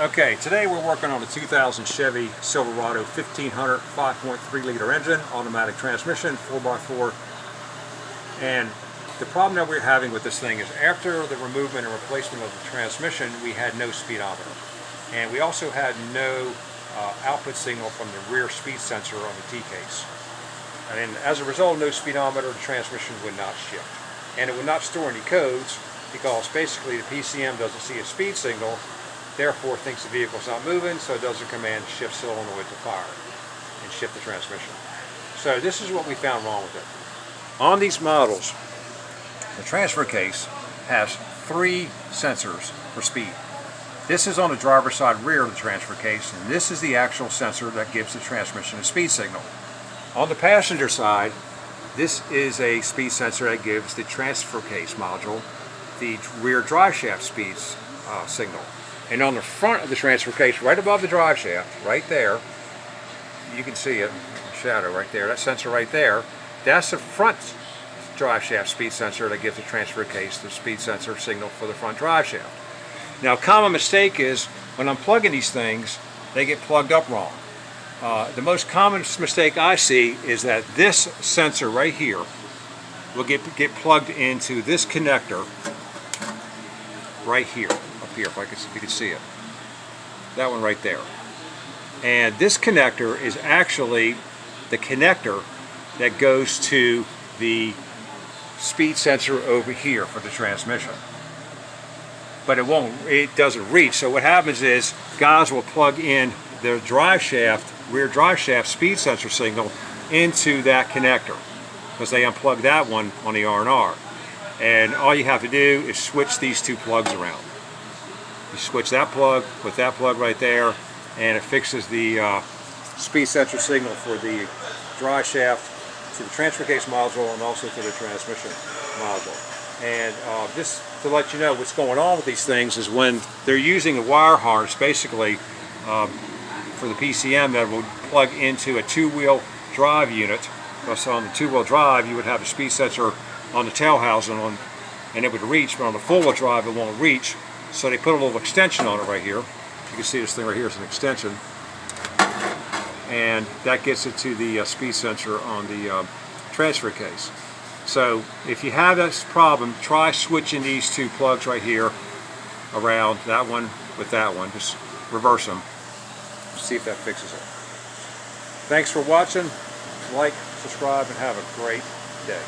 Okay, today we're working on a 2000 Chevy Silverado 1500 5.3 liter engine, automatic transmission, 4x4. And the problem that we're having with this thing is after the removal and replacement of the transmission, we had no speedometer. And we also had no output signal from the rear speed sensor on the T-case. And as a result, no speedometer, the transmission would not shift. And it would not store any codes because basically the PCM doesn't see a speed signal, therefore thinks the vehicle's not moving, so it doesn't command shift solenoid to fire and shift the transmission. So this is what we found wrong with it. On these models, the transfer case has 3 sensors for speed. This is on the driver's side rear of the transfer case, and this is the actual sensor that gives the transmission a speed signal. On the passenger side, this is a speed sensor that gives the transfer case module the rear drive shaft speeds signal. And on the front of the transfer case, right above the drive shaft, right there, you can see it, shadow right there, that sensor right there, that's the front drive shaft speed sensor that gives the transfer case the speed sensor signal for the front drive shaft. Now, a common mistake is when I'm plugging these things, they get plugged up wrong. The most common mistake I see is that this sensor right here will get plugged into this connector right here, up here, if you can see it. That one right there. And this connector is actually the connector that goes to the speed sensor over here for the transmission. But it doesn't reach. So what happens is guys will plug in their drive shaft, rear drive shaft speed sensor signal into that connector because they unplug that one on the R&R. And all you have to do is switch these 2 plugs around. You switch that plug with that plug right there, and it fixes the speed sensor signal for the drive shaft to the transfer case module and also to the transmission module. And just to let you know what's going on with these things is when they're using a wire harness, basically for the PCM, that will plug into a 2-wheel drive unit. Because on the 2-wheel drive, you would have a speed sensor on the tail housing and it would reach, but on the 4-wheel drive, it won't reach. So they put a little extension on it right here. You can see this thing right here is an extension. And that gets it to the speed sensor on the transfer case. So if you have this problem, try switching these 2 plugs right here around, that one with that one. Just reverse them. See if that fixes it. Thanks for watching. Like, subscribe, and have a great day.